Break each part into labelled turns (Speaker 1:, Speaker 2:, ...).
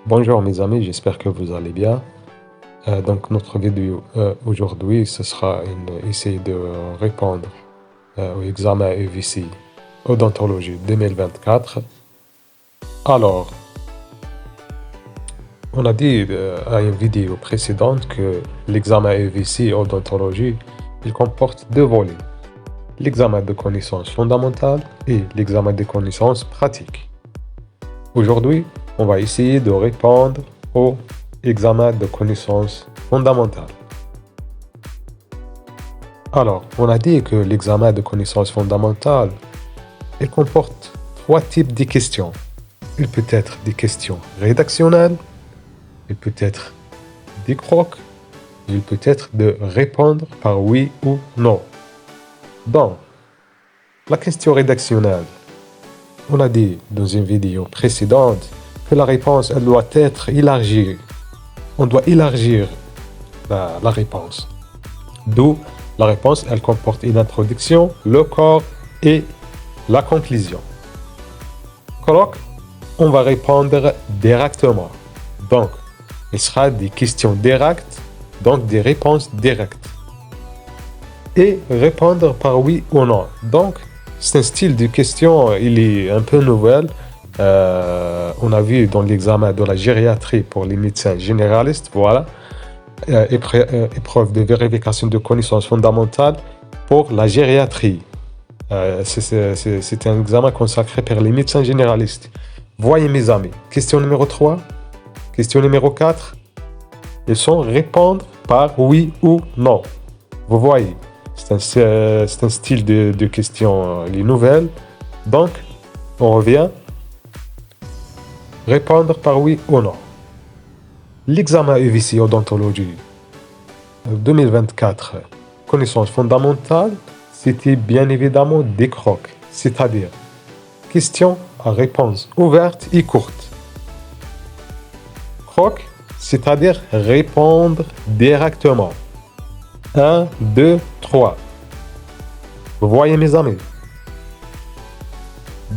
Speaker 1: Bonjour mes amis, j'espère que vous allez bien. Donc notre vidéo aujourd'hui, ce sera essayer de répondre au examen EVC Odontologie 2024. Alors, on a dit à une vidéo précédente que l'examen EVC Odontologie, il comporte deux volets. L'examen de connaissances fondamentales et l'examen de connaissances pratiques. Aujourd'hui, on va essayer de répondre au examen de connaissances fondamentales. Alors, on a dit que l'examen de connaissances fondamentales, il comporte trois types de questions. Il peut être des questions rédactionnelles, il peut être des crocs, il peut être de répondre par oui ou non. Donc, la question rédactionnelle, on a dit dans une vidéo précédente que la réponse, elle doit être élargie. On doit élargir la réponse. D'où la réponse, elle comporte une introduction, le corps et la conclusion. Croc, on va répondre directement. Donc, il sera des questions directes, donc des réponses directes. Et répondre par oui ou non. Donc, c'est un style de question, il est un peu nouvel. On a vu dans l'examen de la gériatrie pour les médecins généralistes, voilà. Épreuve de vérification de connaissances fondamentales pour la gériatrie. C'est un examen consacré par les médecins généralistes. Voyez mes amis, question numéro 3, question numéro 4, ils sont répondre par oui ou non. Vous voyez, c'est un style de questions les nouvelles. Donc, on revient. Répondre par oui ou non. L'examen EVC Odontologie 2024, connaissances fondamentales, c'était bien évidemment des crocs, c'est-à-dire questions à réponse ouverte et courte. Croc, c'est-à-dire répondre directement. 1, 2, 3. Vous voyez mes amis?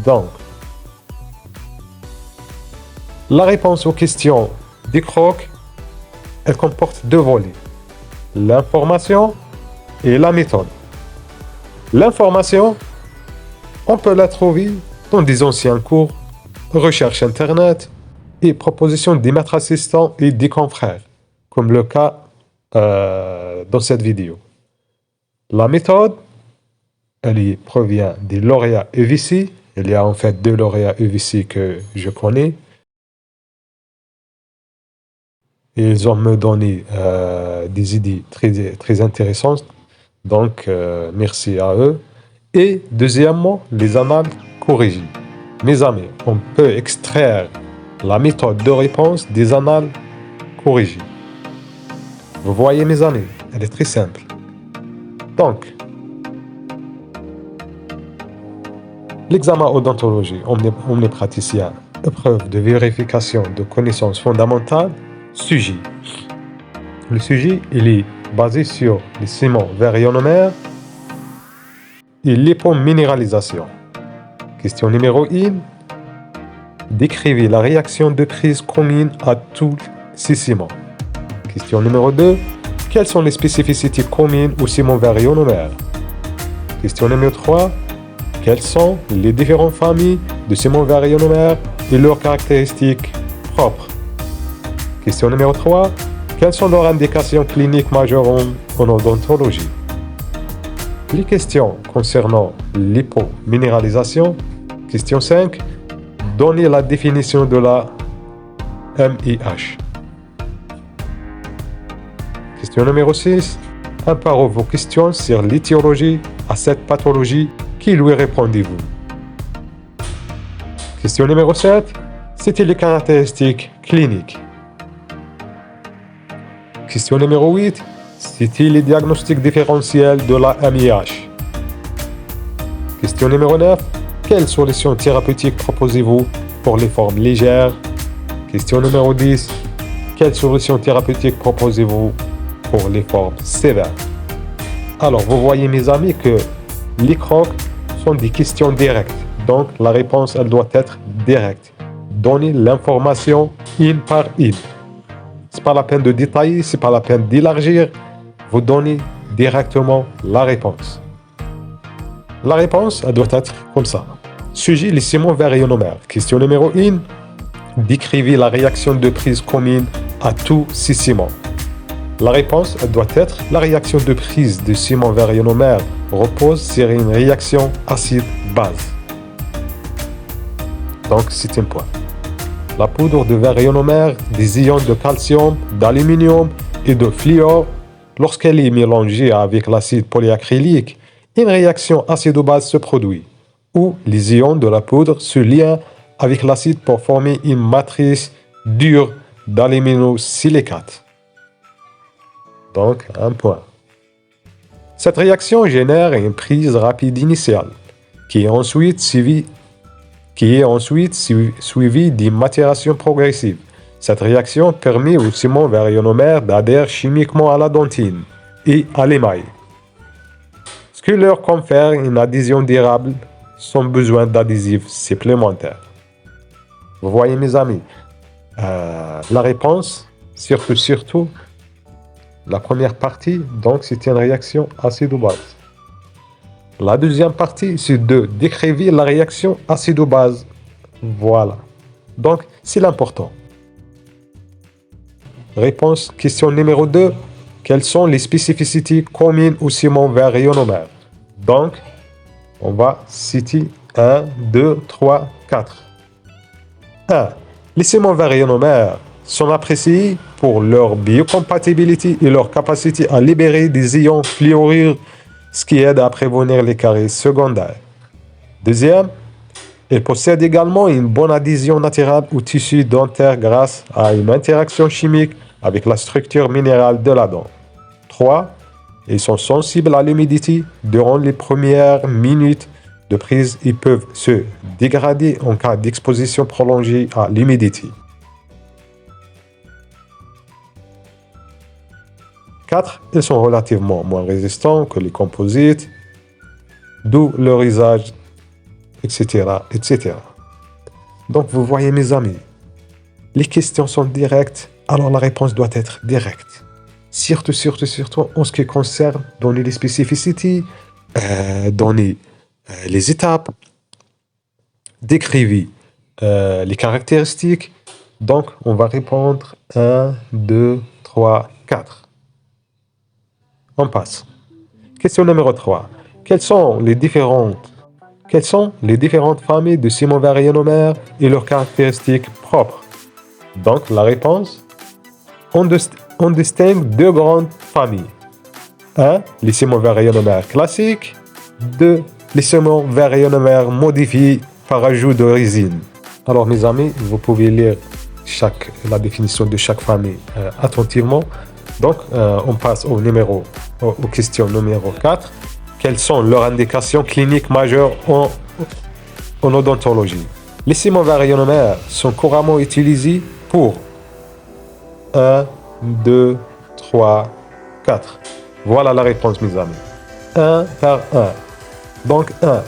Speaker 1: Donc, la réponse aux questions des crocs, elle comporte deux volets. L'information et la méthode. L'information, on peut la trouver dans des anciens cours, recherche internet et propositions des maîtres assistants et des confrères, comme le cas dans cette vidéo. La méthode, elle provient des lauréats EVC. Il y a en fait deux lauréats EVC que je connais. Et ils ont me donné des idées très intéressantes. Donc, merci à eux. Et deuxièmement, les annales corrigées. Mes amis, on peut extraire la méthode de réponse des annales corrigées. Vous voyez mes amis, elle est très simple. Donc, l'examen odontologie omnipraticien, épreuve de vérification de connaissances fondamentales, sujet. Le sujet, il est basé sur les ciments verts ionomères et l'hypominéralisation. Question numéro 1. Décrivez la réaction de prise commune à tous ces ciments. Question numéro 2. Quelles sont les spécificités communes aux ciments verts ionomères? Question numéro 3. Quelles sont les différentes familles de ciments verts ionomères et leurs caractéristiques propres? Question numéro 3. Quelles sont leurs indications cliniques majeures en odontologie? Les questions concernant l'hypominéralisation. Question 5. Donnez la définition de la MIH. Question numéro 6. Imparez vos questions sur l'étiologie à cette pathologie. Qui lui répondez-vous? Question numéro 7. C'était les caractéristiques cliniques. Question numéro 8. C'était les diagnostics différentiels de la MIH. Question numéro 9. Quelles solutions thérapeutiques proposez-vous pour les formes légères? Question numéro 10. Quelles solutions thérapeutiques proposez-vous pour les formes sévères? Alors, vous voyez mes amis que les crocs sont des questions directes. Donc, la réponse, elle doit être directe. donner l'information une par une. C'est pas la peine de détailler, c'est pas la peine d'élargir. Vous donnez directement la réponse. La réponse, elle doit être comme ça. Sujet, les ciments varionomères. Question numéro 1. Décrivez la réaction de prise commune à tous ces ciments. La réponse, elle doit être la réaction de prise de ciment varionomère repose sur une réaction acide-base. Donc, c'est un point. La poudre de varionomère des ions de calcium, d'aluminium et de fluor, lorsqu'elle est mélangée avec l'acide polyacrylique, une réaction acido-base se produit, où les ions de la poudre se lient avec l'acide pour former une matrice dure d'aluminosilicate. Donc, un point. Cette réaction génère une prise rapide initiale, qui est ensuite suivie d'une maturation progressive. Cette réaction permet au ciment varionomère d'adhérer chimiquement à la dentine et à l'émail, ce qui leur confère une adhésion durable sans besoin d'adhésifs supplémentaires. Vous voyez mes amis, la réponse, surtout, la première partie, donc c'est une réaction acido-base. La deuxième partie, c'est de décrire la réaction acido-base. Voilà. Donc, c'est l'important. Réponse, question numéro 2. Quelles sont les spécificités communes au ciment varionomère? Donc, on va citer 1, 2, 3, 4. 1. Les ciments varionomères sont appréciés pour leur biocompatibilité et leur capacité à libérer des ions fluorures, ce qui aide à prévenir les caries secondaires. Deuxième, ils possèdent également une bonne adhésion naturelle au tissu dentaire grâce à une interaction chimique avec la structure minérale de la dent. 3. Ils sont sensibles à l'humidité durant les premières minutes de prise et peuvent se dégrader en cas d'exposition prolongée à l'humidité. 4. Ils sont relativement moins résistants que les composites, d'où leur usage, etc., etc. Donc, vous voyez, mes amis, les questions sont directes, alors la réponse doit être directe. Surtout en ce qui concerne donner les spécificités, donner les étapes, décrire les caractéristiques. Donc, on va répondre 1, 2, 3, 4. On passe. Question numéro 3. Quelles sont les différentes familles de ciments varionomères et leurs caractéristiques propres? Donc, la réponse, on distingue deux grandes familles. 1. Les ciments varionomères classiques. 2. Les ciments varionomères modifiés par ajout de résine. Alors, mes amis, vous pouvez lire la définition de chaque famille attentivement. Donc, on passe aux questions numéro 4. Quelles sont leurs indications cliniques majeures en odontologie? Les ciments varionomères sont couramment utilisés pour 1, 2, 3, 4. Voilà la réponse, mes amis. 1 par 1. Donc, 1.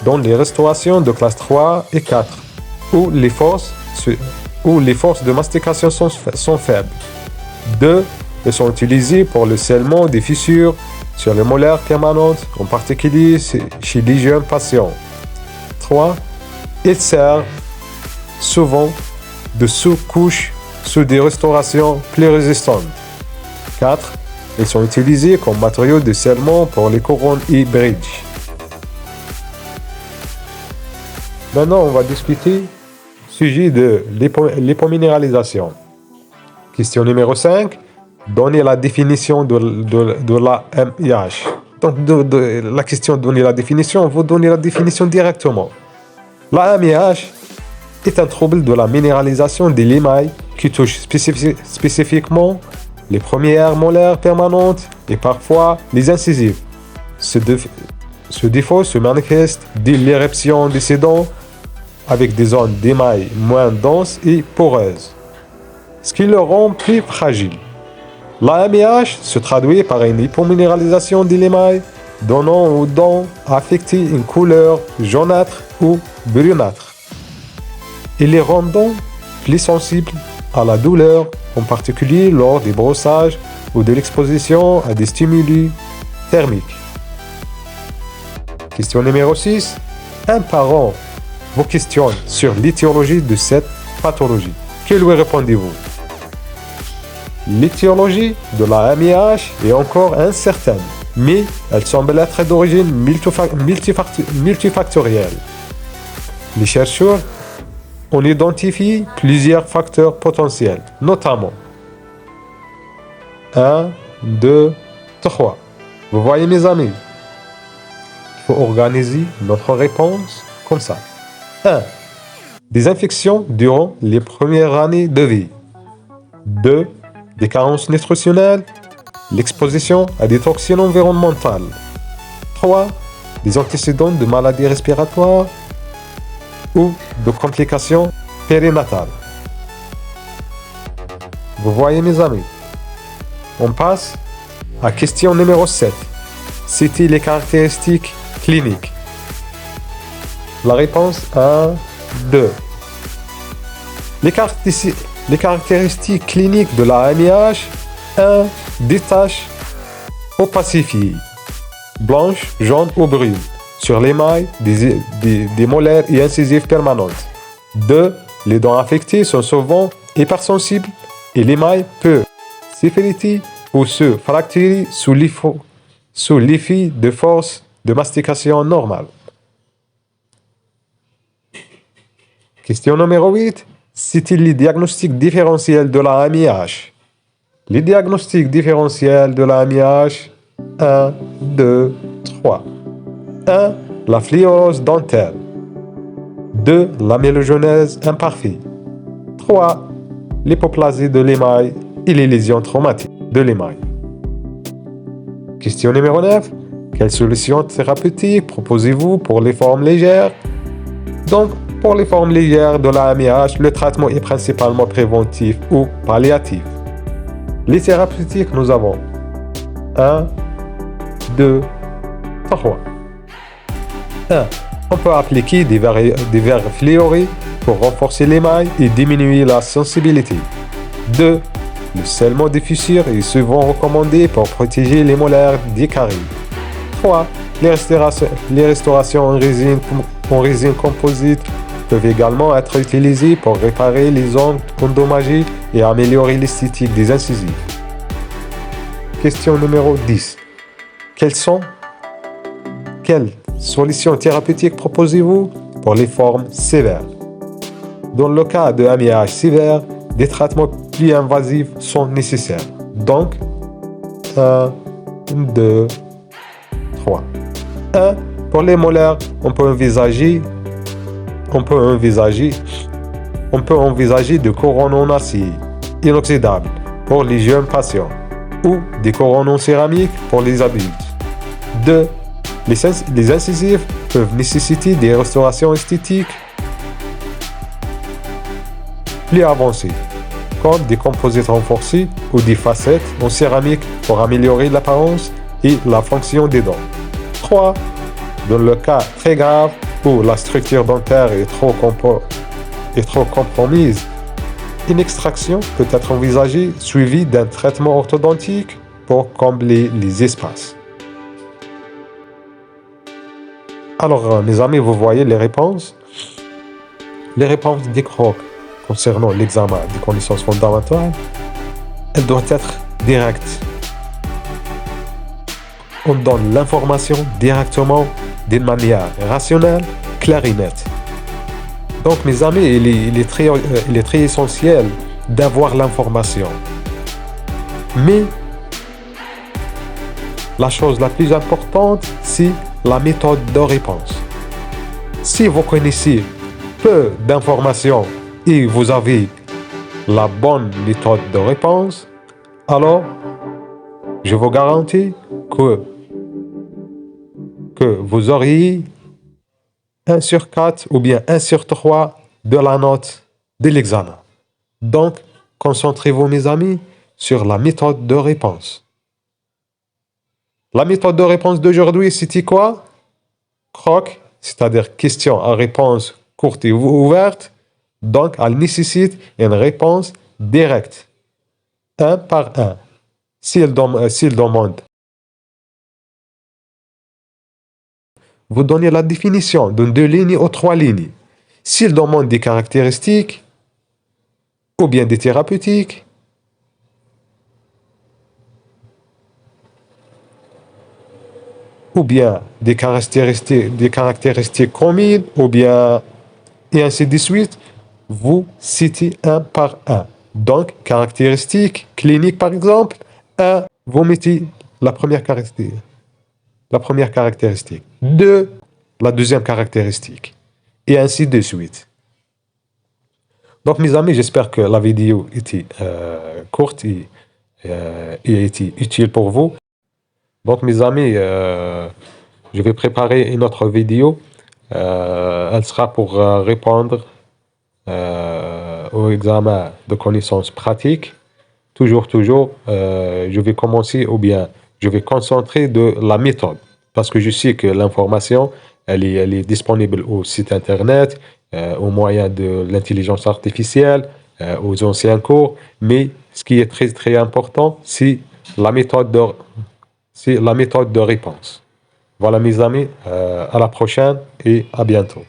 Speaker 1: Dans les restaurations de classe 3 et 4, où les forces de mastication sont faibles. 2. Ils sont utilisés pour le scellement des fissures sur les molaires permanentes, en particulier chez les jeunes patients. 3. Ils servent souvent de sous-couche sous des restaurations plus résistantes. 4. Ils sont utilisés comme matériaux de scellement pour les couronnes et bridges. Maintenant, on va discuter sujet de l'hypominéralisation. Question numéro 5. Donner la définition de l'AMIH. Donc, la question de donner la définition, vous donnez la définition directement. L'AMIH est un trouble de la minéralisation de l'émail qui touche spécifiquement les premières molaires permanentes et parfois les incisives. Ce défaut se manifeste dès l'éruption de ces dents avec des zones d'émail moins denses et poreuses, ce qui le rend plus fragile. L'AMIH se traduit par une hypominéralisation de l'émail, donnant aux dents affectées une couleur jaunâtre ou brunâtre. et les rendant plus sensibles à la douleur, en particulier lors des brossages ou de l'exposition à des stimuli thermiques. Question numéro 6. Un parent vous questionne sur l'étiologie de cette pathologie. Que lui répondez-vous? L'étiologie de la MIH est encore incertaine, mais elle semble être d'origine multifactorielle. Les chercheurs ont identifié plusieurs facteurs potentiels, notamment 1, 2, 3. Vous voyez mes amis, il faut organiser notre réponse comme ça. 1. Des infections durant les premières années de vie. 2. Des carences nutritionnelles, l'exposition à des toxines environnementales. 3. Des antécédents de maladies respiratoires ou de complications périnatales. Vous voyez mes amis. On passe à question numéro 7. Citez les caractéristiques cliniques. La réponse 1, 2. Les caractéristiques cliniques de la MIH. 1. Des taches opacifiées, blanches, jaunes ou brunes, sur l'émail des molaires et incisives permanentes. 2. Les dents affectées sont souvent hypersensibles et l'émail peut s'effriter ou se fracturer sous l'effet de force de mastication normale. Question numéro 8. Citez les diagnostics différentiels de la MIH. Les diagnostics différentiels de la MIH. 1, 2, 3. 1. La fléorose dentaire. 2. L'amélogenèse imparfaite. 3. L'hypoplasie de l'émail et les lésions traumatiques de l'émail. Question numéro 9. Quelles solutions thérapeutiques proposez-vous pour les formes légères? Donc, pour les formes légères de la MIH, le traitement est principalement préventif ou palliatif. Les thérapeutiques, nous avons 1, 2, 3. 1. On peut appliquer des verres fléorés pour renforcer l'émail et diminuer la sensibilité. 2. Le scellement des fissures est souvent recommandé pour protéger les molaires des caries. 3. Les restaurations en résine composite peuvent également être utilisées pour réparer les ongles endommagés et améliorer l'esthétique des incisives. Question numéro 10. Quelles solutions thérapeutiques proposez-vous pour les formes sévères? Dans le cas de MIH sévère, des traitements plus invasifs sont nécessaires. Donc, 1, 2, 3. 1. Pour les molaires, on peut envisager de couronnes en acier inoxydable pour les jeunes patients ou des couronnes en céramique pour les adultes. 2. Les incisives peuvent nécessiter des restaurations esthétiques plus avancées, comme des composites renforcés ou des facettes en céramique pour améliorer l'apparence et la fonction des dents. 3. Dans le cas très grave où la structure dentaire est trop compromise, une extraction peut être envisagée suivie d'un traitement orthodontique pour combler les espaces. Alors, mes amis, vous voyez les réponses. Les réponses des crocs concernant l'examen des connaissances fondamentales, elles doivent être directes. On donne l'information directement d'une manière rationnelle, claire et nette. Donc, mes amis, il est très essentiel d'avoir l'information. Mais la chose la plus importante, c'est la méthode de réponse. Si vous connaissez peu d'informations et vous avez la bonne méthode de réponse, alors je vous garantis que vous auriez 1 sur 4 ou bien 1 sur 3 de la note de l'examen. Donc, concentrez-vous, mes amis, sur la méthode de réponse. La méthode de réponse d'aujourd'hui, c'était quoi? Croc, c'est-à-dire question à réponse courte et ouverte. Donc, elle nécessite une réponse directe, un par un. S'il demande, vous donnez la définition de 2 lignes ou 3 lignes. S'il demande des caractéristiques, ou bien des thérapeutiques, ou bien des caractéristiques communes, ou bien, et ainsi de suite, vous citez un par un. Donc, caractéristiques cliniques, par exemple, vous mettez la première caractéristique. 2, la deuxième caractéristique. Et ainsi de suite. Donc, mes amis, j'espère que la vidéo était courte et était utile pour vous. Donc, mes amis, je vais préparer une autre vidéo. Elle sera pour répondre au examen de connaissances pratiques. Toujours, je vais commencer ou bien je vais concentrer de la méthode. Parce que je sais que l'information, elle est disponible au site internet, au moyen de l'intelligence artificielle, aux anciens cours. Mais ce qui est très, très important, c'est la méthode de réponse. Voilà mes amis, à la prochaine et à bientôt.